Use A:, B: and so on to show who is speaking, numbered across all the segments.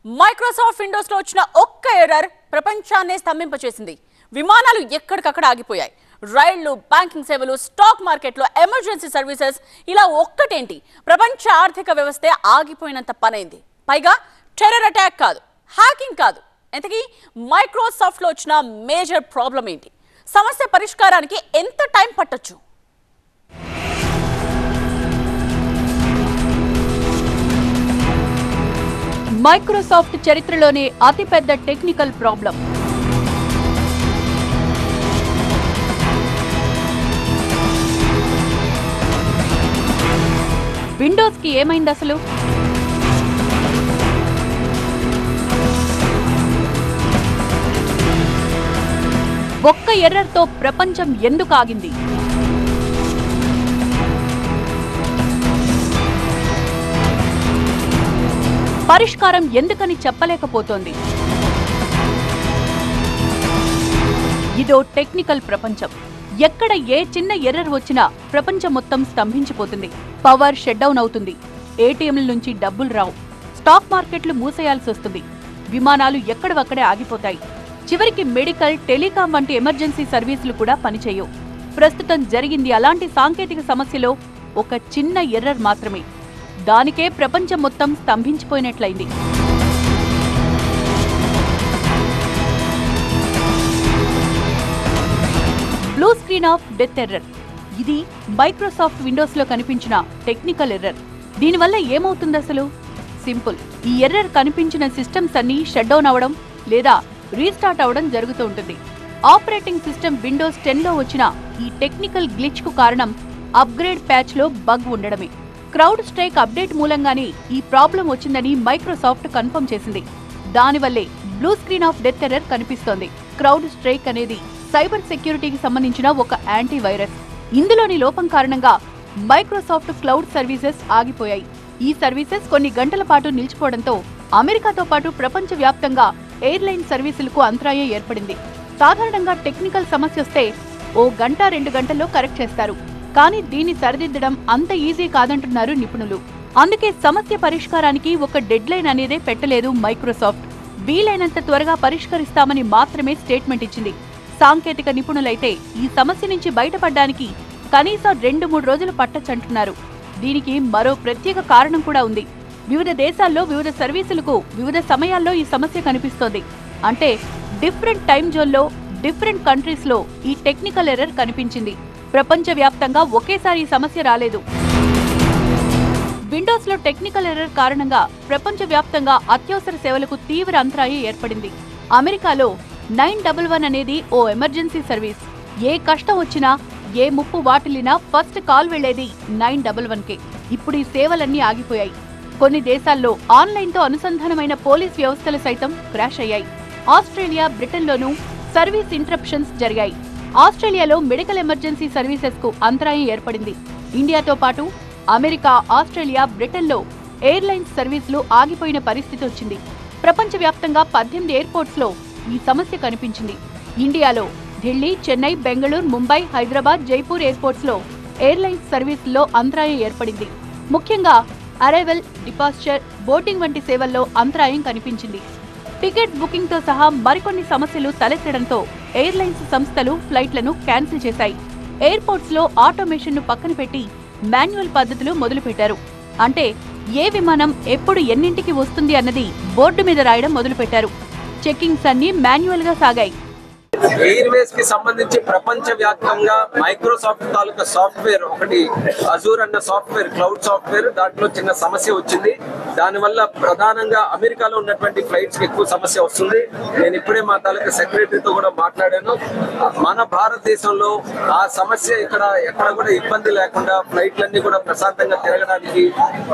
A: Microsoft Windows లో వచ్చిన ఒక్క ఎర్రర్ ప్రపంచాన్నే స్తంభింపచేసింది. విమానాలు ఎక్కడికక్కడ ఆగిపోయాయి. రైళ్లు, బ్యాంకింగ్ సేవలు, స్టాక్ మార్కెట్లో ఎమర్జెన్సీ సర్వీసెస్ ఇలా ఒక్కటేంటి ప్రపంచ ఆర్థిక వ్యవస్థే ఆగిపోయినంత పనైంది. పైగా టెర్రర్ అటాక్ కాదు, హ్యాకింగ్ కాదు. ఇంతకీ మైక్రోసాఫ్ట్ లో వచ్చిన మేజర్ ప్రాబ్లం ఏంటి? సమస్య పరిష్కారానికి ఎంత టైం పట్టొచ్చు? మైక్రోసాఫ్ట్ చరిత్రలోనే అతిపెద్ద టెక్నికల్ ప్రాబ్లం. విండోస్ కి ఏమైంది అసలు? ఒక్క ఎర్రర్ తో ప్రపంచం ఎందుకు ఆగింది? పరిష్కారం ఎందుకని చెప్పలేకపోతోంది? ఇదో టెక్నికల్ ప్రపంచం. ఎక్కడ ఏ చిన్న ఎర్రర్ వచ్చినా ప్రపంచం మొత్తం స్తంభించిపోతుంది. పవర్ షట్ డౌన్ అవుతుంది. ఏటీఎంల నుంచి డబ్బులు రావు. స్టాక్ మార్కెట్లు మూసేయాల్సి వస్తుంది. విమానాలు ఎక్కడవక్కడే ఆగిపోతాయి. చివరికి మెడికల్, టెలికాం వంటి ఎమర్జెన్సీ సర్వీసులు కూడా పనిచేయవు. ప్రస్తుతం జరిగింది అలాంటి సాంకేతిక సమస్యలో ఒక చిన్న ఎర్రర్ మాత్రమే. దానికే ప్రపంచం మొత్తం స్తంభించిపోయినట్లయింది. Blue screen of death error. ఇది మైక్రోసాఫ్ట్ విండోస్ లో కనిపించిన టెక్నికల్ ఎర్రర్. దీనివల్ల ఏమవుతుంది అసలు? సింపుల్. ఈ ఎర్రర్ కనిపించిన సిస్టమ్స్ అన్ని షట్ డౌన్ అవడం లేదా రీస్టార్ట్ అవడం జరుగుతూ ఉంటుంది. ఆపరేటింగ్ సిస్టమ్ విండోస్ 10 లో వచ్చిన ఈ టెక్నికల్ గ్లిచ్ కు కారణం అప్గ్రేడ్ ప్యాచ్ లో బగ్ ఉండడమే. క్రౌడ్ స్ట్రైక్ అప్డేట్ మూలంగానే ఈ ప్రాబ్లం వచ్చిందని మైక్రోసాఫ్ట్ కన్ఫర్మ్ చేసింది. దానివల్లే blue screen of death error కనిపిస్తోంది. క్రౌడ్ స్ట్రైక్ అనేది సైబర్ సెక్యూరిటీకి సంబంధించిన ఒక యాంటీవైరస్. ఇందులోని లోపం కారణంగా మైక్రోసాఫ్ట్ క్లౌడ్ సర్వీసెస్ ఆగిపోయాయి. ఈ సర్వీసెస్ కొన్ని గంటల పాటు నిలిచిపోవడంతో అమెరికాతో పాటు ప్రపంచవ్యాప్తంగా ఎయిర్లైన్ సర్వీసులకు అంతరాయం ఏర్పడింది. సాధారణంగా టెక్నికల్ సమస్య వస్తే ఓ గంట 2 గంటల్లో కరెక్ట్ చేస్తారు. కానీ దీన్ని సరిదిద్దడం అంత ఈజీ కాదంటున్నారు నిపుణులు. అందుకే సమస్య పరిష్కారానికి ఒక డెడ్ లైన్ అనేదే పెట్టలేదు మైక్రోసాఫ్ట్. వీలైనంత త్వరగా పరిష్కరిస్తామని మాత్రమే స్టేట్మెంట్ ఇచ్చింది. సాంకేతిక నిపుణులైతే ఈ సమస్య నుంచి బయటపడడానికి కనీసం 2-3 రోజులు పట్టొచ్చంటున్నారు. దీనికి మరో ప్రత్యేక కారణం కూడా ఉంది. వివిధ దేశాల్లో వివిధ సర్వీసులకు వివిధ సమయాల్లో ఈ సమస్య కనిపిస్తోంది. అంటే డిఫరెంట్ టైం జోన్లో, డిఫరెంట్ కంట్రీస్ లో ఈ టెక్నికల్ ఎర్రర్ కనిపించింది. ప్రపంచవ్యాప్తంగా ఒకేసారి ఈ సమస్య రాలేదు. విండోస్ లో టెక్నికల్ ఎర్రర్ కారణంగా ప్రపంచవ్యాప్తంగా అత్యవసర సేవలకు తీవ్ర అంతరాయం ఏర్పడింది. అమెరికాలో 911 అనేది ఓ ఎమర్జెన్సీ సర్వీస్. ఏ కష్టం వచ్చినా, ఏ ముప్పు వాటిల్లినా ఫస్ట్ కాల్ వెళ్లేది 911కే. ఇప్పుడు ఈ సేవలన్నీ ఆగిపోయాయి. కొన్ని దేశాల్లో ఆన్లైన్తో అనుసంధానమైన పోలీస్ వ్యవస్థలు సైతం క్రాష్ అయ్యాయి. ఆస్ట్రేలియా, బ్రిటన్లోనూ సర్వీస్ ఇంటరప్షన్స్ జరిగాయి. ఆస్ట్రేలియాలో మెడికల్ ఎమర్జెన్సీ సర్వీసెస్ కు అంతరాయం ఏర్పడింది. ఇండియాతో పాటు అమెరికా, ఆస్ట్రేలియా, బ్రిటన్లో ఎయిర్లైన్స్ సర్వీసులు ఆగిపోయిన పరిస్థితి వచ్చింది. ప్రపంచవ్యాప్తంగా 18 ఎయిర్పోర్ట్స్ లో ఈ సమస్య కనిపించింది. ఇండియాలో ఢిల్లీ, చెన్నై, బెంగళూరు, ముంబై, హైదరాబాద్, జైపూర్ ఎయిర్పోర్ట్స్ లో ఎయిర్లైన్స్ సర్వీసుల్లో అంతరాయం ఏర్పడింది. ముఖ్యంగా అరైవల్, డిపార్చర్, బోర్డింగ్ వంటి సేవల్లో అంతరాయం కనిపించింది. టికెట్ బుకింగ్ తో సహా మరికొన్ని సమస్యలు తలెత్తడంతో ఎయిర్లైన్స్ సంస్థలు ఫ్లైట్లను క్యాన్సిల్ చేశాయి. ఎయిర్పోర్ట్స్ లో ఆటోమేషన్ ను పక్కన పెట్టి మాన్యువల్ పద్ధతులు మొదలుపెట్టారు. అంటే ఏ విమానం ఎప్పుడు ఎన్నింటికి వస్తుంది అన్నది బోర్డు మీద రాయడం మొదలుపెట్టారు. చెకింగ్స్ అన్ని మాన్యువల్ గా సాగాయి.
B: ఎయిర్వేస్ కి సంబంధించి ప్రపంచ వ్యాప్తంగా మైక్రోసాఫ్ట్ తాలూకా సాఫ్ట్వేర్ ఒకటి అజూర్ అన్న సాఫ్ట్వేర్, క్లౌడ్ సాఫ్ట్వేర్, దాంట్లో చిన్న సమస్య వచ్చింది. దానివల్ల ప్రధానంగా అమెరికాలో ఉన్నటువంటి ఫ్లైట్స్ కి ఎక్కువ సమస్య వస్తుంది. నేను ఇప్పుడే మా తాలూకా సెక్రటరీతో కూడా మాట్లాడాను. మన భారతదేశంలో ఆ సమస్య ఎక్కడ కూడా ఇబ్బంది లేకుండా ఫ్లైట్లన్నీ కూడా ప్రశాంతంగా తిరగడానికి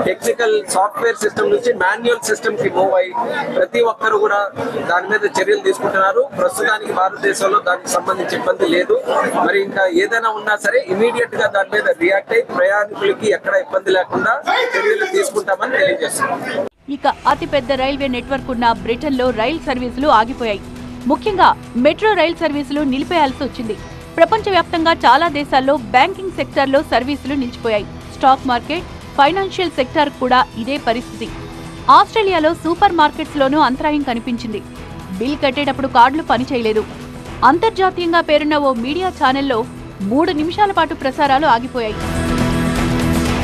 B: టెక్నికల్ సాఫ్ట్వేర్ సిస్టమ్ నుంచి మాన్యువల్ సిస్టమ్ కి మూవ్ అయ్యి ప్రతి ఒక్కరు కూడా దాని మీద చర్యలు తీసుకుంటున్నారు. ప్రస్తుతానికి భారతదేశంలో దానికి సంబంధించి ఇబ్బంది లేదు. మరి ఇంకా ఏదైనా ఉన్నా సరే ఇమీడియట్ గా దాని మీద రియాక్ట్ అయ్యి ప్రయాణికులకి ఎక్కడ ఇబ్బంది లేకుండా చర్యలు తీసుకుంటామని తెలియజేస్తున్నాం.
A: ఇక అతిపెద్ద రైల్వే నెట్వర్క్ ఉన్న బ్రిటన్ లో రైల్ సర్వీసులు ఆగిపోయాయి. ముఖ్యంగా మెట్రో రైల్ సర్వీసులు నిలిపేయాల్సి వచ్చింది. ప్రపంచవ్యాప్తంగా చాలా దేశాల్లో బ్యాంకింగ్ సెక్టార్లో సర్వీసులు నిలిచిపోయాయి. స్టాక్ మార్కెట్, ఫైనాన్షియల్ సెక్టార్ కూడా ఇదే పరిస్థితి. ఆస్ట్రేలియాలో సూపర్ మార్కెట్స్ లోనూ అంతరాయం కనిపించింది. బిల్ కట్టేటప్పుడు కార్డులు పనిచేయలేదు. అంతర్జాతీయంగా పేరున్న ఓ మీడియా ఛానల్లో 3 నిమిషాల పాటు ప్రసారాలు ఆగిపోయాయి.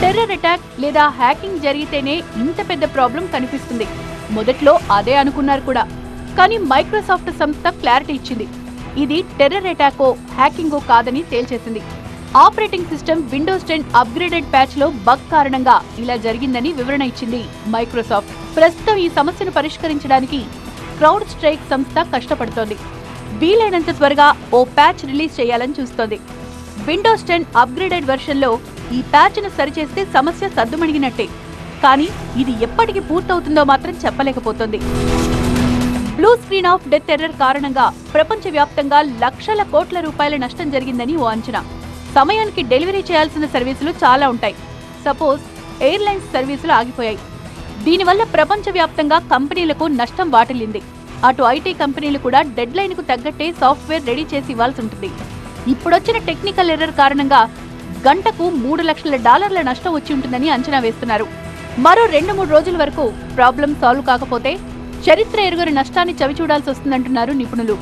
A: టెర్రర్ అటాక్ లేదా హ్యాకింగ్ జరిగితేనే ఇంత పెద్ద ప్రాబ్లం కనిపిస్తుంది. మొదట్లో అదే అనుకున్నారు కూడా. కానీ మైక్రోసాఫ్ట్ సంస్థ క్లారిటీ ఇచ్చింది. ఇది టెర్రర్ అటాకో హ్యాకింగో కాదని తేల్చేసింది. Operating system Windows 10 upgraded patch లో బగ్ కారణంగా ఇలా జరిగిందని వివరణ ఇచ్చింది మైక్రోసాఫ్ట్. ప్రస్తుతం ఈ సమస్యను పరిష్కరించడానికి క్రౌడ్ స్ట్రైక్ సంస్థ కష్టపడుతోంది. వీలైనంత త్వరగా ఓ ప్యాచ్ రిలీజ్ చేయాలని చూస్తోంది. విండోస్ 10 అప్గ్రేడెడ్ వెర్షన్లో ఈ ప్యాచ్ను సరిచేస్తే సమస్య సద్దుమణిగినట్టే. కానీ ఇది ఎప్పటికి పూర్తవుతుందో మాత్రం చెప్పలేకపోతోంది. Blue screen of death error కారణంగా ప్రపంచవ్యాప్తంగా లక్షల కోట్ల రూపాయల నష్టం జరిగిందని ఓ అంచనా. సమయానికి డెలివరీ చేయాల్సిన సర్వీసులు చాలా ఉంటాయి. సపోజ్ ఎయిర్లైన్స్ సర్వీసులు ఆగిపోయాయి. దీనివల్ల ప్రపంచవ్యాప్తంగా కంపెనీలకు నష్టం వాటిల్లింది. అటు ఐటీ కంపెనీలు కూడా డెడ్ లైన్ కు తగ్గట్టే సాఫ్ట్వేర్ రెడీ చేసి ఇవ్వాల్సి ఉంటుంది. ఇప్పుడొచ్చిన టెక్నికల్ ఎర్రర్ కారణంగా గంటకు $3 లక్షల నష్టం వచ్చి ఉంటుందని అంచనా వేస్తున్నారు. మరో 2-3 రోజుల వరకు ప్రాబ్లం సాల్వ్ కాకపోతే చరిత్ర ఎరుగని నష్టాన్ని చవిచూడాల్సి వస్తుందంటున్నారు నిపుణులు.